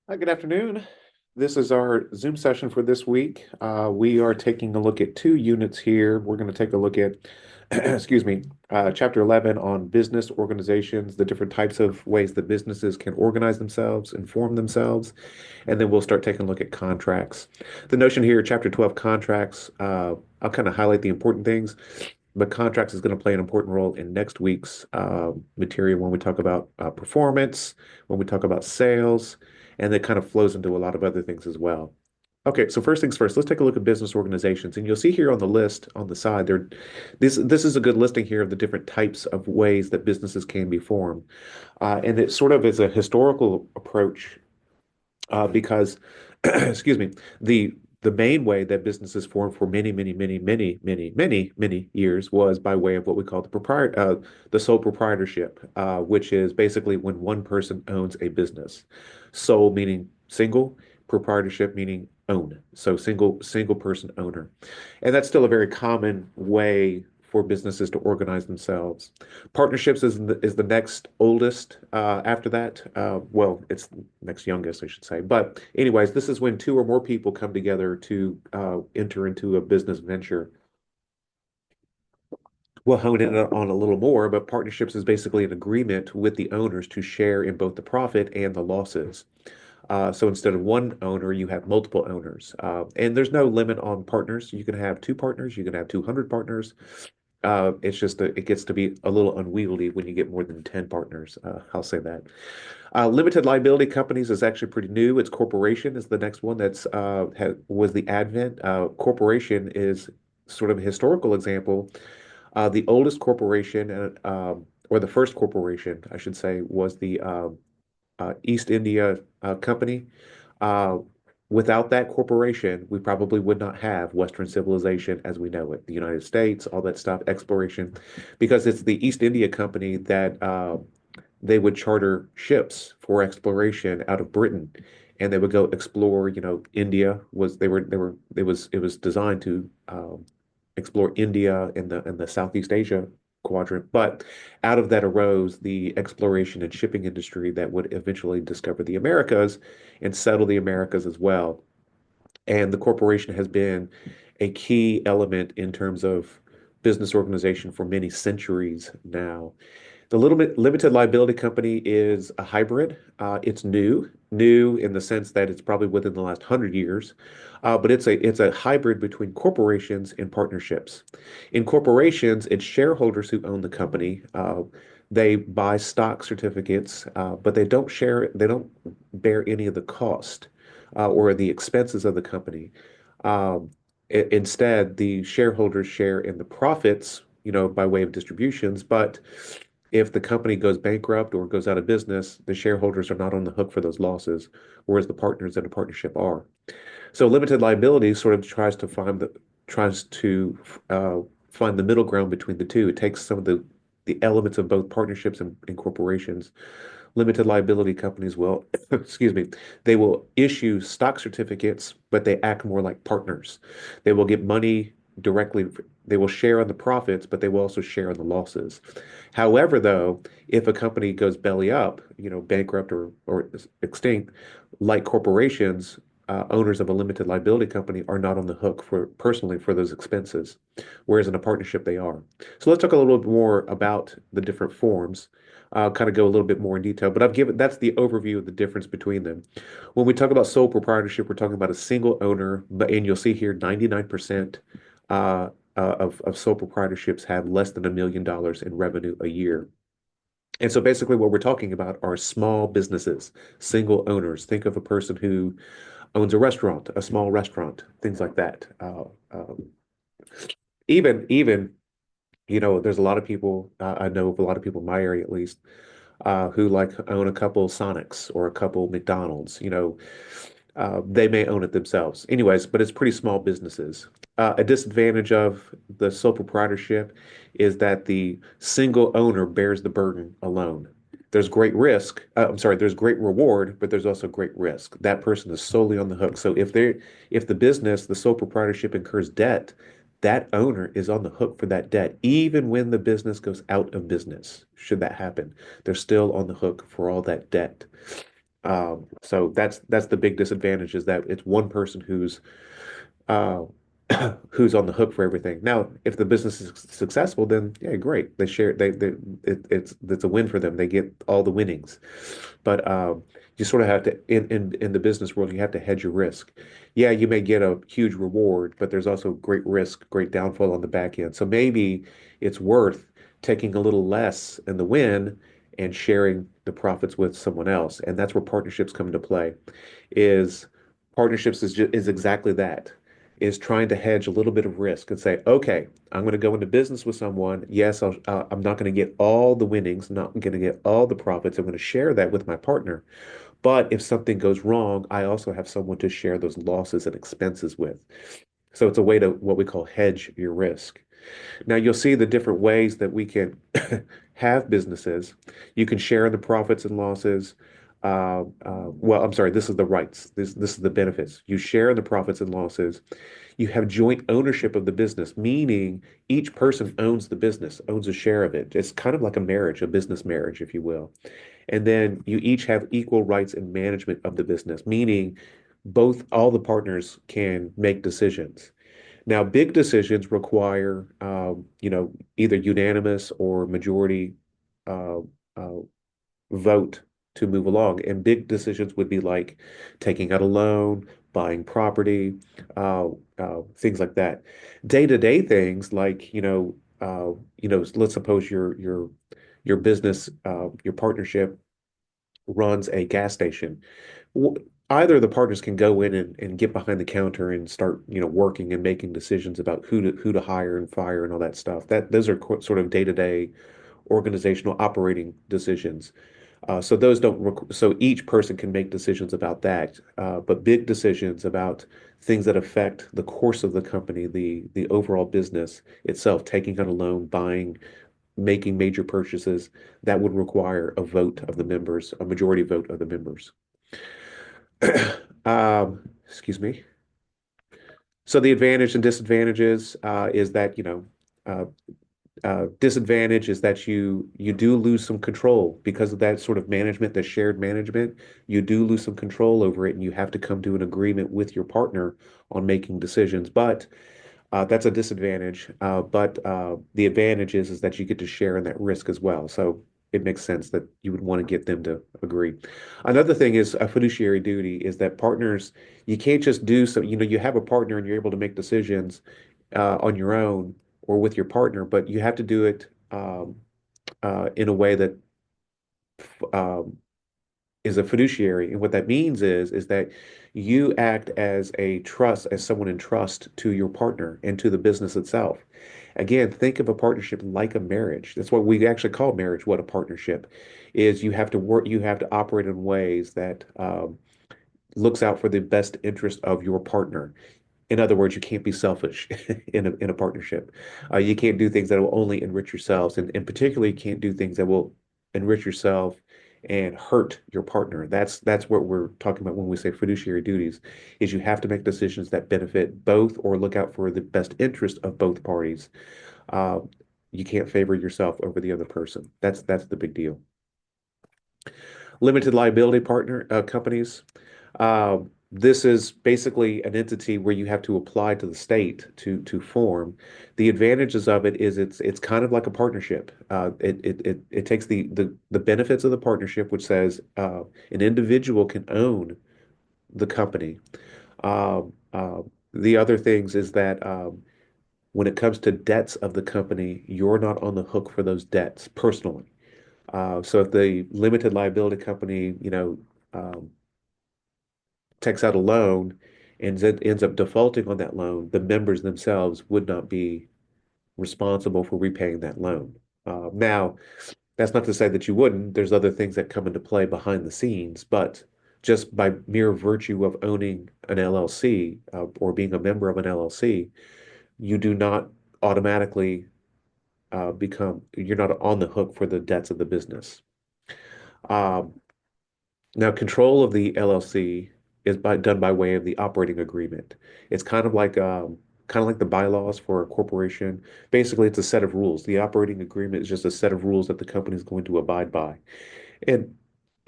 Hi, good afternoon. This is our Zoom session for this week. We are taking a look at two units here. We're going to take a look at, excuse me, Chapter 11 on business organizations, the different types of ways that businesses can organize themselves, inform themselves, and then we'll start taking a look at contracts. The notion here, Chapter 12 contracts, I'll kind of highlight the important things, but contracts is going to play an important role in next week's material when we talk about performance, when we talk about sales, and it kind of flows into a lot of other things as well. Okay, so first things first, let's take a look at business organizations. And you'll see here on the list on the side there, this is a good listing here of the different types of ways that businesses can be formed. And it sort of is a historical approach because, excuse me, the main way that businesses formed for many years was by way of what we call the sole proprietorship, which is basically when one person owns a business. Sole meaning single, proprietorship meaning own. So single person owner. And that's still a very common way for businesses to organize themselves. Partnerships is the next oldest after that. Well, it's next youngest, I should say. But anyways, this is when two or more people come together to enter into a business venture. We'll hone in on a little more, but partnerships is basically an agreement with the owners to share in both the profit and the losses. So instead of one owner, you have multiple owners. And there's no limit on partners. You can have two partners, you can have 200 partners. It's just that it gets to be a little unwieldy when you get more than 10 partners. I'll say that. Limited liability companies is actually pretty new. It's corporation is the next one that's was the advent. Corporation is sort of a historical example. The oldest corporation, or the first corporation, I should say, was the East India Company. Uh, Without that corporation, we probably would not have Western civilization as we know it, the United States, all that stuff, exploration, because it's the East India Company that they would charter ships for exploration out of Britain, and they would go explore. India was they were it was designed to explore India and the Southeast Asia quadrant. But out of that arose the exploration and shipping industry that would eventually discover the Americas and settle the Americas as well. And the corporation has been a key element in terms of business organization for many centuries now. The little bit limited liability company is a hybrid. It's new in the sense that it's probably within the last 100 years, but it's a hybrid between corporations and partnerships. In corporations, it's shareholders who own the company. They buy stock certificates, but they don't bear any of the cost or the expenses of the company. Um, Instead, the shareholders share in the profits, by way of distributions, but if the company goes bankrupt or goes out of business, the shareholders are not on the hook for those losses, whereas the partners in a partnership are. So limited liability sort of tries to uh, find the middle ground between the two. It takes some of the elements of both partnerships and corporations. Limited liability companies will, excuse me, they will issue stock certificates, but they act more like partners. They will get money directly. They will share on the profits, but they will also share on the losses. However, though, if a company goes belly up, bankrupt or extinct, like corporations, owners of a limited liability company are not on the hook for personally for those expenses, whereas in a partnership they are. So let's talk a little bit more about the different forms. I'll kind of go a little bit more in detail, but that's the overview of the difference between them. When we talk about sole proprietorship, we're talking about a single owner, and you'll see here 99% of sole proprietorships have less than $1 million in revenue a year. And so basically what we're talking about are small businesses, single owners. Think of a person who owns a restaurant, a small restaurant, things like that. Even there's a lot of people I know of a lot of people in my area at least who like own a couple Sonics or a couple McDonald's. They may own it themselves. Anyways, but it's pretty small businesses. A disadvantage of the sole proprietorship is that the single owner bears the burden alone. There's great risk. I'm sorry, there's great reward, but there's also great risk. That person is solely on the hook. So if the business, the sole proprietorship incurs debt, that owner is on the hook for that debt, even when the business goes out of business. Should that happen, they're still on the hook for all that debt. So that's the big disadvantage is that it's one person uh, who's on the hook for everything. Now, if the business is successful, then yeah, great. They share. It's a win for them. They get all the winnings. But you sort of have to in the business world, you have to hedge your risk. Yeah, you may get a huge reward, but there's also great risk, great downfall on the back end. So maybe it's worth taking a little less in the win and sharing the profits with someone else. And that's where partnerships come into play. Is partnerships is exactly that. Is trying to hedge a little bit of risk and say, okay, I'm going to go into business with someone. Yes, I'm not going to get all the winnings, not going to get all the profits. I'm going to share that with my partner. But if something goes wrong, I also have someone to share those losses and expenses with. So it's a way to what we call hedge your risk. Now you'll see the different ways that we can have businesses. You can share in the profits and losses. Well, I'm sorry, this is the rights. This is the benefits. You share in the profits and losses. You have joint ownership of the business, meaning each person owns the business, owns a share of it. It's kind of like a marriage, a business marriage, if you will. And then you each have equal rights in management of the business, meaning all the partners can make decisions. Now, big decisions require, either unanimous or majority uh, uh, vote to move along. And big decisions would be like taking out a loan, buying property, things like that. Day-to-day things like, let's suppose your business, your partnership runs a gas station. Either of the partners can go in and get behind the counter and start, working and making decisions about who to hire and fire and all that stuff. Those are sort of day-to-day organizational operating decisions. So those don't so each person can make decisions about that. But big decisions about things that affect the course of the company, the overall business itself, taking out a loan, buying, making major purchases, that would require a vote of the members, a majority vote of the members. Excuse me. So the advantage and disadvantages is that, uh, disadvantage is that you do lose some control because of that sort of management, the shared management. You do lose some control over it, and you have to come to an agreement with your partner on making decisions. But that's a disadvantage. But the advantage is that you get to share in that risk as well. So it makes sense that you would want to get them to agree. Another thing is a fiduciary duty is that partners, you can't just do so, you have a partner and you're able to make decisions on your own or with your partner, but you have to do it in a way that um, is a fiduciary. And what that means is that you act as someone in trust to your partner and to the business itself. Again, think of a partnership like a marriage. That's what we actually call marriage, what a partnership is. You have to work, you have to operate in ways that looks out for the best interest of your partner. In other words, you can't be selfish in a partnership. You can't do things that will only enrich yourselves, and particularly you can't do things that will enrich yourself and hurt your partner. That's what we're talking about when we say fiduciary duties, is you have to make decisions that benefit both or look out for the best interest of both parties. Uh, you can't favor yourself over the other person. That's the big deal. Limited liability partner companies. This is basically an entity where you have to apply to the state to form. The advantages of it is it's kind of like a partnership. It takes the benefits of the partnership, which says an individual can own the company. The other things is that when it comes to debts of the company, you're not on the hook for those debts personally. So if the limited liability company, um, takes out a loan and then ends up defaulting on that loan, the members themselves would not be responsible for repaying that loan. Now, that's not to say that you wouldn't. There's other things that come into play behind the scenes, but just by mere virtue of owning an LLC or being a member of an LLC, you do not automatically you're not on the hook for the debts of the business. Um, Now, control of the LLC is done by way of the operating agreement. It's kind of like the bylaws for a corporation. Basically, it's a set of rules. The operating agreement is just a set of rules that the company is going to abide by. And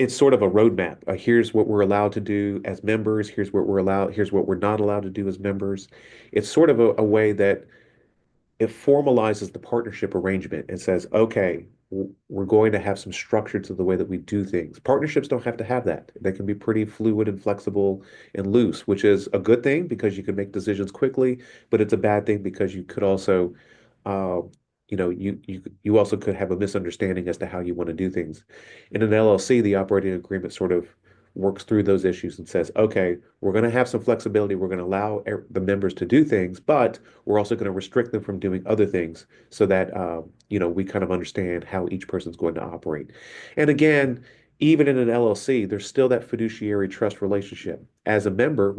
it's sort of a roadmap. Here's what we're allowed to do as members. Here's what we're not allowed to do as members. It's sort of a way that it formalizes the partnership arrangement and says, okay, we're going to have some structure to the way that we do things. Partnerships don't have to have that. They can be pretty fluid and flexible and loose, which is a good thing because you can make decisions quickly, but it's a bad thing because you could also, uh, you also could have a misunderstanding as to how you want to do things. In an LLC, the operating agreement sort of works through those issues and says, okay, we're going to have some flexibility. We're going to allow the members to do things, but we're also going to restrict them from doing other things so that we kind of understand how each person's going to operate. And again, even in an LLC, there's still that fiduciary trust relationship. As a member,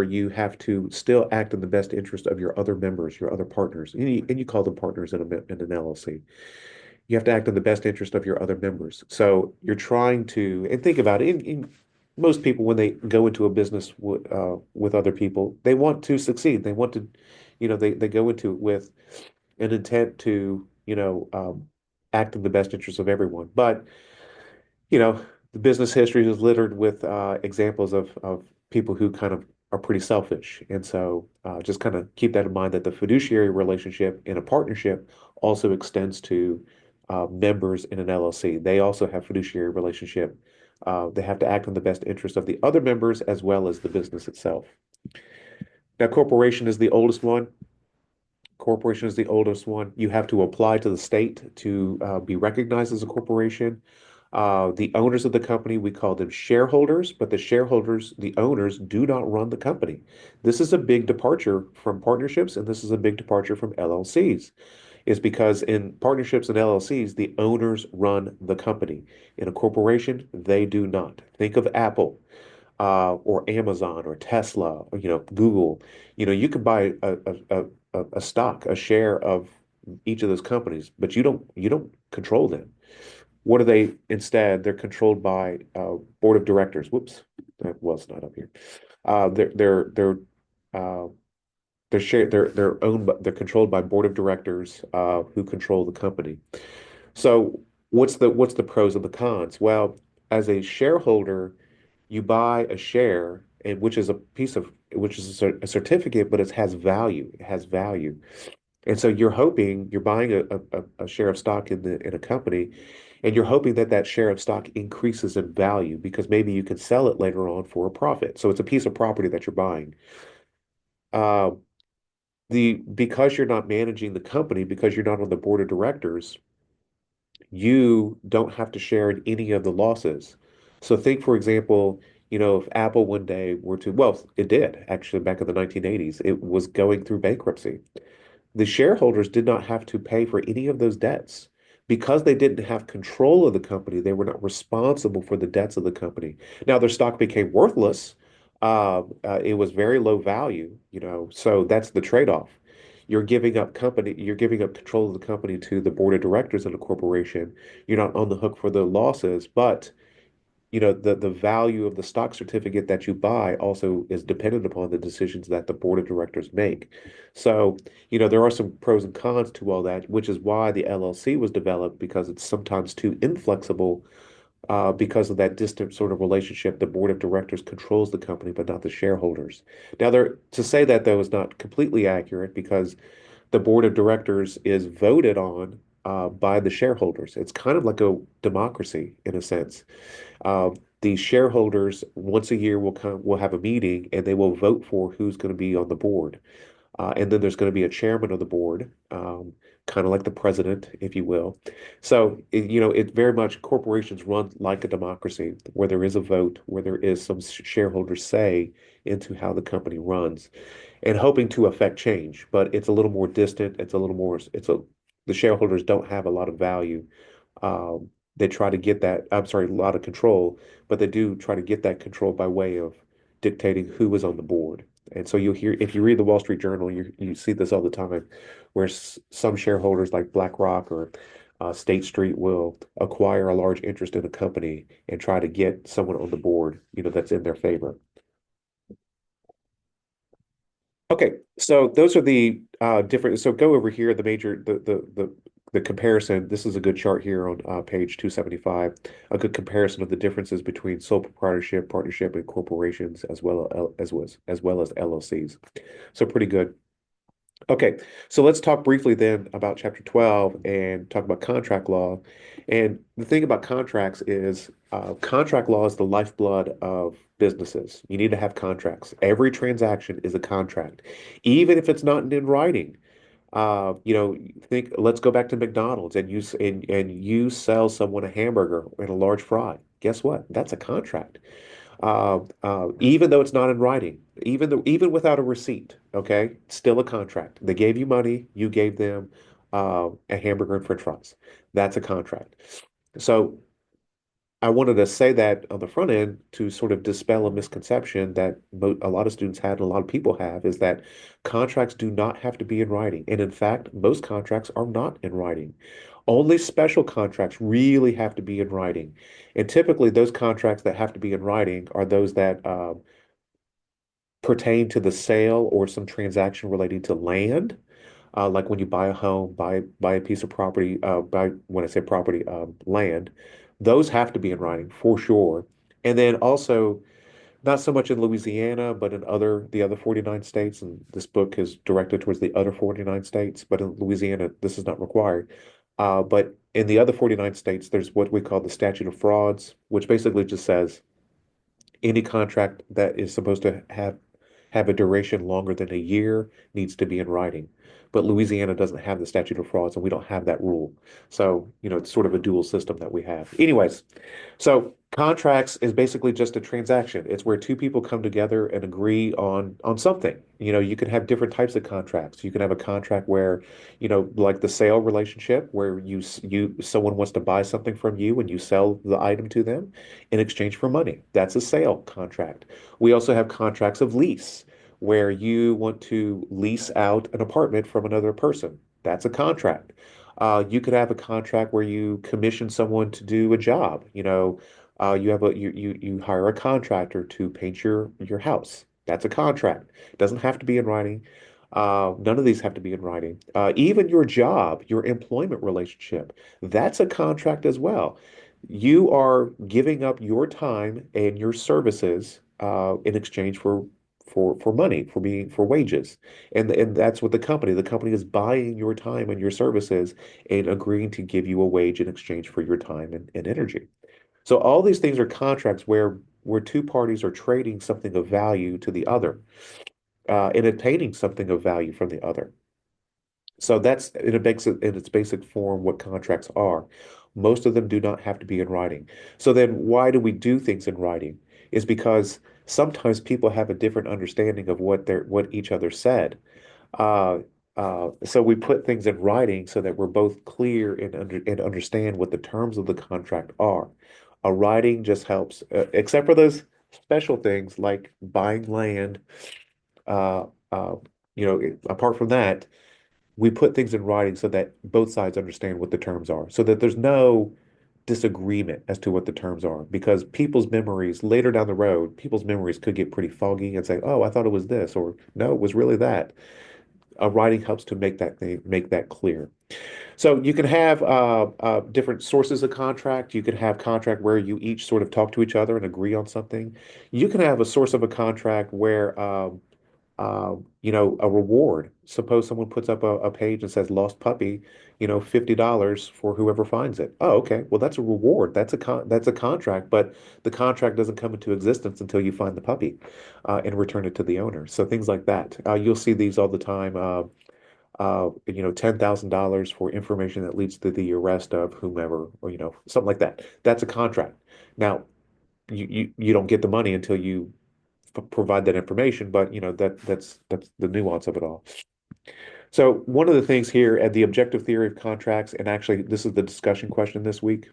you have to still act in the best interest of your other members, your other partners, and you call them partners in an LLC. You have to act in the best interest of your other members. So you're trying to, and think about it, most people, when they go into a business with other people, they want to succeed. They want to, they go into it with an intent to, act in the best interest of everyone. But the business history is littered with examples of people who kind of are pretty selfish. And so just kind of keep that in mind that the fiduciary relationship in a partnership also extends to members in an LLC. They also have fiduciary relationship. They have to act in the best interest of the other members as well as the business itself. Now, corporation is the oldest one. You have to apply to the state to be recognized as a corporation. The owners of the company, we call them shareholders, but the owners do not run the company. This is a big departure from partnerships, and this is a big departure from LLCs, is because in partnerships and LLCs, the owners run the company. In a corporation, they do not. Think of Apple or Amazon or Tesla or Google. You can buy a stock, a share of each of those companies, but you don't control them. What are they instead? They're controlled by board of directors. Whoops, that was not up here. They're they're owned they're controlled by board of directors who control the company. So what's the pros and the cons? Well, as a shareholder, you buy a share, and which is a certificate, but it has value. It has value. And so you're buying a share of stock in a company, and you're hoping that that share of stock increases in value because maybe you can sell it later on for a profit. So it's a piece of property that you're buying. Uh, because you're not managing the company, because you're not on the board of directors, you don't have to share in any of the losses. So think, for example, if Apple one day were to, well, it did actually back in the 1980s, it was going through bankruptcy. The shareholders did not have to pay for any of those debts. Because they didn't have control of the company, they were not responsible for the debts of the company. Now, their stock became worthless. It was very low value, so that's the trade-off. You're giving up control of the company to the board of directors of the corporation. You're not on the hook for the losses, but the value of the stock certificate that you buy also is dependent upon the decisions that the board of directors make. So, there are some pros and cons to all that, which is why the LLC was developed because it's sometimes too inflexible because of that distant sort of relationship. The board of directors controls the company, but not the shareholders. Now, to say that though is not completely accurate because the board of directors is voted on by the shareholders. It's kind of like a democracy in a sense. Uh, the shareholders once a year will have a meeting and they will vote for who's going to be on the board. And then there's going to be a chairman of the board, kind of like the president, if you will. So, it very much corporations run like a democracy where there is a vote, where there is some shareholder say into how the company runs and hoping to affect change. But it's a little more distant. The shareholders don't have a lot of value. They try to get that, I'm sorry, a lot of control, but they do try to get that control by way of dictating who is on the board. And so if you read the Wall Street Journal, you see this all the time, where some shareholders like BlackRock or State Street will acquire a large interest in a company and try to get someone on the board, that's in their favor. Okay, so those are the different. So go over here, the major, the comparison. This is a good chart here on page 275. A good comparison of the differences between sole proprietorship, partnership, and corporations, as well as LLCs. So pretty good. Okay, so let's talk briefly then about Chapter 12 and talk about contract law. And the thing about contracts is contract law is the lifeblood of businesses. You need to have contracts. Every transaction is a contract, even if it's not in writing. Let's go back to McDonald's and you sell someone a hamburger and a large fry. Guess what? That's a contract. Even though it's not in writing, even without a receipt, okay, still a contract. They gave you money, you gave them a hamburger and French fries. That's a contract. So I wanted to say that on the front end to sort of dispel a misconception that a lot of students had and a lot of people have is that contracts do not have to be in writing. And in fact, most contracts are not in writing. Only special contracts really have to be in writing. And typically, those contracts that have to be in writing are those that pertain to the sale or some transaction relating to land, like when you buy a home, buy a piece of property, buy when I say property, land, those have to be in writing for sure. And then also, not so much in Louisiana, but in the other 49 states, and this book is directed towards the other 49 states, but in Louisiana, this is not required. But in the other 49 states, there's what we call the statute of frauds, which basically just says any contract that is supposed to have a duration longer than a year needs to be in writing. But Louisiana doesn't have the statute of frauds, and we don't have that rule. So, it's sort of a dual system that we have. Anyways, so contracts is basically just a transaction. It's where two people come together and agree on something. You can have different types of contracts. You can have a contract where, like the sale relationship, where someone wants to buy something from you and you sell the item to them in exchange for money. That's a sale contract. We also have contracts of lease, where you want to lease out an apartment from another person. That's a contract. You could have a contract where you commission someone to do a job. You hire a contractor to paint your house. That's a contract. It doesn't have to be in writing. None of these have to be in writing. Even your job, your employment relationship, that's a contract as well. You are giving up your time and your services in exchange for money, for wages. And that's what the company is buying your time and your services and agreeing to give you a wage in exchange for your time and energy. So all these things are contracts where two parties are trading something of value to the other, and obtaining something of value from the other. So that's in its basic form what contracts are. Most of them do not have to be in writing. So then why do we do things in writing? Is because sometimes people have a different understanding of what each other said. Uh, so we put things in writing so that we're both clear and understand what the terms of the contract are. A writing just helps, except for those special things like buying land. Uh, uh, Apart from that, we put things in writing so that both sides understand what the terms are, so that there's no disagreement as to what the terms are. Because people's memories later down the road, people's memories could get pretty foggy and say, "Oh, I thought it was this," or "No, it was really that." A writing helps to make that clear. So you can have different sources of contract. You can have contract where you each sort of talk to each other and agree on something. You can have a source of a contract where a reward. Suppose someone puts up a page and says lost puppy, $50 for whoever finds it. Oh, okay. Well, that's a reward. That's a contract, but the contract doesn't come into existence until you find the puppy and return it to the owner. So things like that. You'll see these all the time. $10,000 for information that leads to the arrest of whomever, or something like that. That's a contract. Now, you don't get the money until you provide that information, but that's the nuance of it all. So one of the things here at the objective theory of contracts, and actually this is the discussion question this week,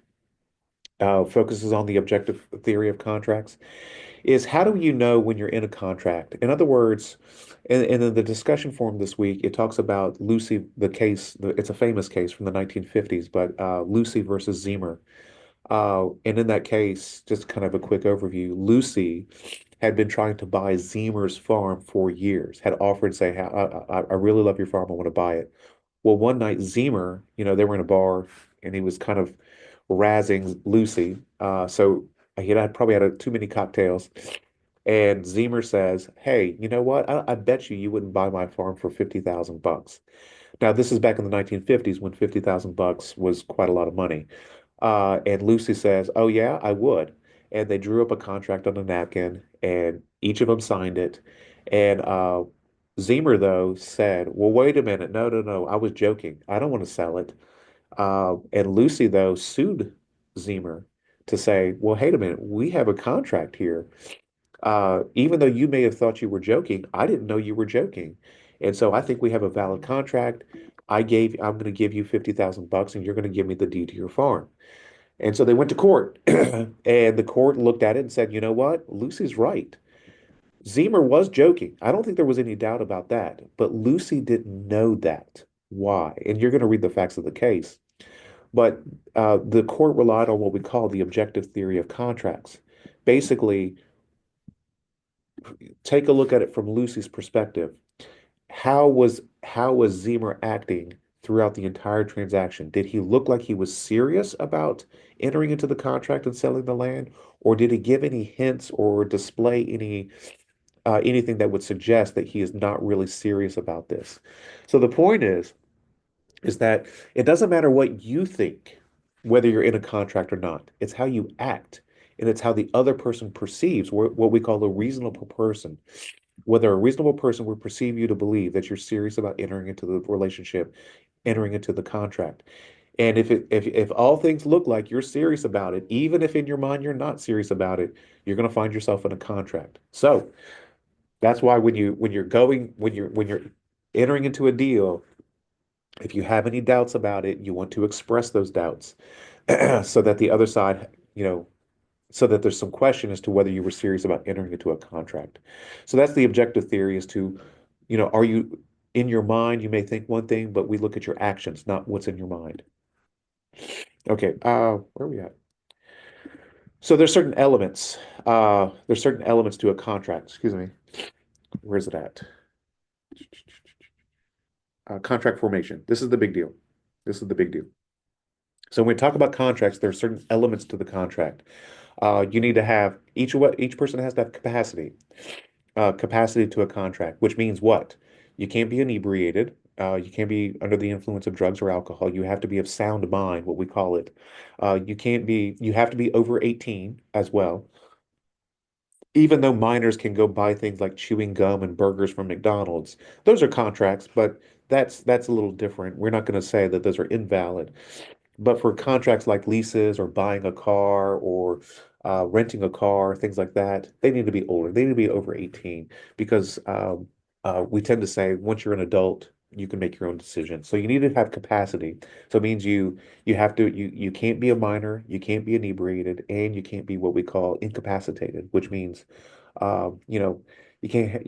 focuses on the objective theory of contracts, is how do you know when you're in a contract? In other words, in the discussion forum this week, it talks about Lucy, the case, it's a famous case from the 1950s, but Lucy versus Zemer. And in that case, just kind of a quick overview, Lucy had been trying to buy Zemer's farm for years, had offered, say, I really love your farm, I want to buy it. Well, one night Zemer, they were in a bar and he was kind of razzing Lucy. So he had probably had too many cocktails. And Zemer says, "Hey, you know what? I bet you wouldn't buy my farm for 50,000 bucks." Now, this is back in the 1950s when 50,000 bucks was quite a lot of money. And Lucy says, "Oh yeah, I would." And they drew up a contract on a napkin, and each of them signed it. And Zemer though said, "Well, wait a minute, no, no, no, I was joking. I don't want to sell it." And Lucy though sued Zemer to say, "Well, wait a minute, we have a contract here. Even though you may have thought you were joking, I didn't know you were joking. And so I think we have a valid contract. I'm going to give you 50,000 bucks and you're going to give me the deed to your farm." And so they went to court and the court looked at it and said, "You know what? Lucy's right. Zemer was joking. I don't think there was any doubt about that, but Lucy didn't know that. Why?" And you're going to read the facts of the case. But the court relied on what we call the objective theory of contracts. Basically, take a look at it from Lucy's perspective. How was Zemer acting throughout the entire transaction? Did he look like he was serious about entering into the contract and selling the land, or did he give any hints or display anything that would suggest that he is not really serious about this? So the point is that it doesn't matter what you think, whether you're in a contract or not. It's how you act, and it's how the other person perceives what we call a reasonable person. Whether a reasonable person would perceive you to believe that you're serious about entering into the relationship, entering into the contract. And if all things look like you're serious about it, even if in your mind you're not serious about it, you're going to find yourself in a contract. So that's why when you're entering into a deal, if you have any doubts about it, you want to express those doubts so that the other side, so that there's some question as to whether you were serious about entering into a contract. So that's the objective theory as to, are you in your mind, you may think one thing, but we look at your actions, not what's in your mind. Okay, where are we at? So there's certain elements to a contract. Excuse me. Where's it at? Contract formation. This is the big deal. This is the big deal. So when we talk about contracts, there are certain elements to the contract. You need to have each person has to have capacity to a contract, which means what? You can't be inebriated. You can't be under the influence of drugs or alcohol. You have to be of sound mind, what we call it. You have to be over 18 as well. Even though minors can go buy things like chewing gum and burgers from McDonald's, those are contracts, but that's a little different. We're not going to say that those are invalid. But for contracts like leases or buying a car or renting a car, things like that, they need to be older. They need to be over 18 because we tend to say once you're an adult, you can make your own decisions. So you need to have capacity. So it means you can't be a minor, you can't be inebriated, and you can't be what we call incapacitated, which means you know you can't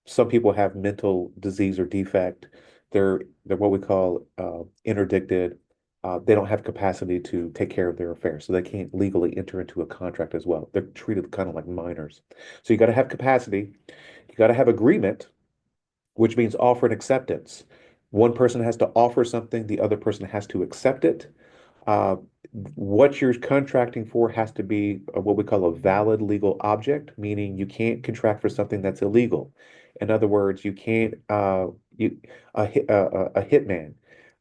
some people have mental disease or defect. They're what we call interdicted. They don't have capacity to take care of their affairs, so they can't legally enter into a contract as well. They're treated kind of like minors. So you got to have capacity. You got to have agreement, which means offer and acceptance. One person has to offer something, the other person has to accept it. Uh, what you're contracting for has to be what we call a valid legal object, meaning you can't contract for something that's illegal. In other words, you can't a hitman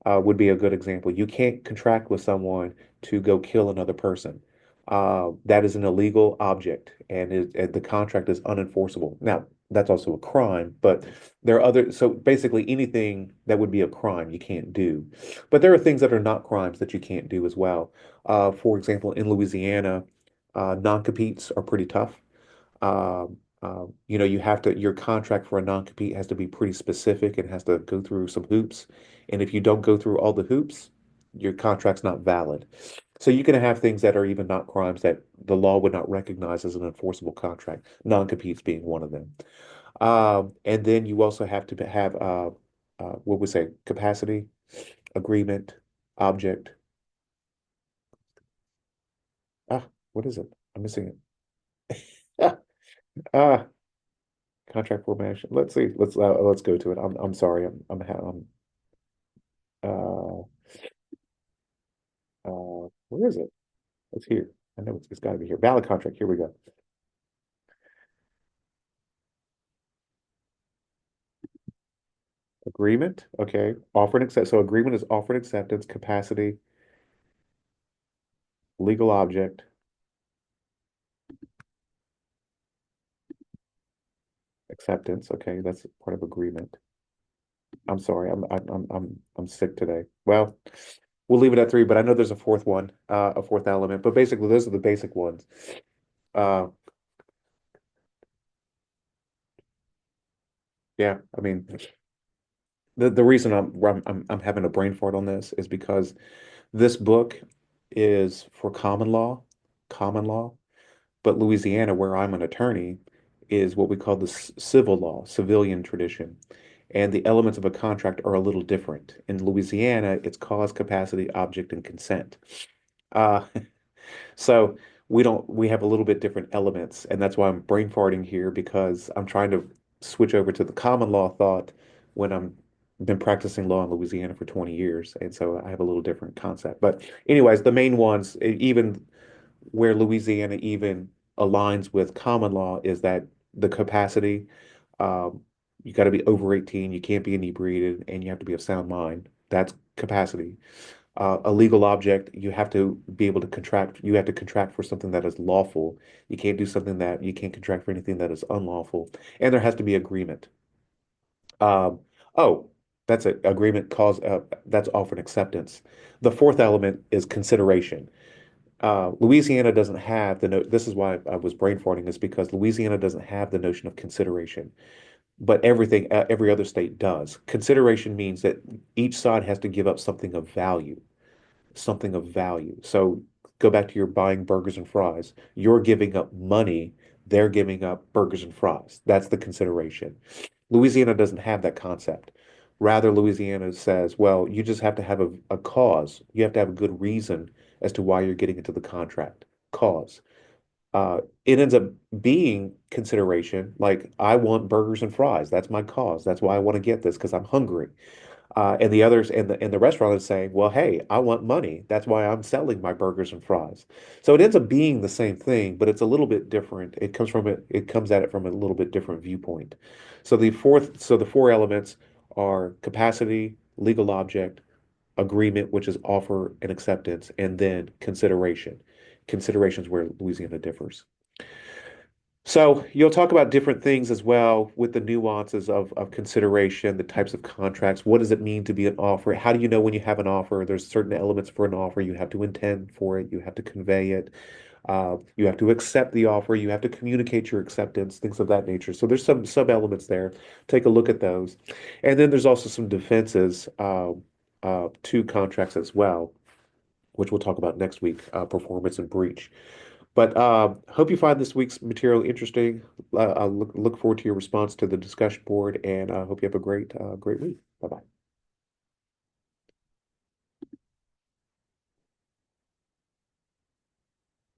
would be a good example. You can't contract with someone to go kill another person. That is an illegal object, and the contract is unenforceable. Now, that's also a crime, but there are so basically anything that would be a crime you can't do. But there are things that are not crimes that you can't do as well. For example, in Louisiana, non-competes are pretty tough. Your contract for a non-compete has to be pretty specific and has to go through some hoops. And if you don't go through all the hoops, your contract's not valid. So you can have things that are even not crimes that the law would not recognize as an enforceable contract, non-competes being one of them. And then you also have to have what we say, capacity, agreement, object. Ah, what is it? I'm missing it. Ah, ah, contract formation. Let's see. Let's go to it. I'm sorry. I'm Uh, where is it? It's here. I know it's got to be here. Valid contract. Here we go. Agreement. Okay. Offer and accept. So agreement is offer and acceptance, capacity, legal object, acceptance. Okay, that's part of agreement. I'm sorry. I'm sick today. Well, we'll leave it at three, but I know there's a fourth one, a fourth element. But basically, those are the basic ones. Uh, yeah. I mean, the reason I'm having a brain fart on this is because this book is for common law, but Louisiana, where I'm an attorney, is what we call the civil law, civilian tradition. And the elements of a contract are a little different. In Louisiana, it's cause, capacity, object, and consent. Uh, so we have a little bit different elements, and that's why I'm brain farting here because I'm trying to switch over to the common law thought when I'm been practicing law in Louisiana for 20 years, and so I have a little different concept. But anyways, the main ones, even where Louisiana even aligns with common law, is that the capacity, um, you got to be over 18, you can't be inebriated, and you have to be of sound mind. That's capacity. A legal object, you have to be able to contract, you have to contract for something that is lawful. You can't do something that you can't contract for anything that is unlawful. And there has to be agreement. Um, oh, that's it. Agreement cause that's offered acceptance. The fourth element is consideration. Louisiana doesn't have the no this is why I was brain farting, is because Louisiana doesn't have the notion of consideration, but every other state does. Consideration means that each side has to give up something of value, something of value. So go back to your buying burgers and fries. You're giving up money, they're giving up burgers and fries. That's the consideration. Louisiana doesn't have that concept. Rather, Louisiana says, well, you just have to have a cause. You have to have a good reason as to why you're getting into the contract. Cause. It ends up being consideration, like I want burgers and fries. That's my cause. That's why I want to get this because I'm hungry. And the others and the restaurant is saying, well, hey, I want money. That's why I'm selling my burgers and fries. So it ends up being the same thing, but it's a little bit different. It comes at it from a little bit different viewpoint. So the four elements are capacity, legal object, agreement, which is offer and acceptance, and then consideration. Consideration is where Louisiana differs. So you'll talk about different things as well with the nuances of consideration, the types of contracts. What does it mean to be an offer? How do you know when you have an offer? There's certain elements for an offer. You have to intend for it. You have to convey it. You have to accept the offer. You have to communicate your acceptance, things of that nature. So there's some sub elements there. Take a look at those. And then there's also some defenses to contracts as well, which we'll talk about next week, performance and breach. But hope you find this week's material interesting. I look forward to your response to the discussion board, and I hope you have a great week. Bye bye.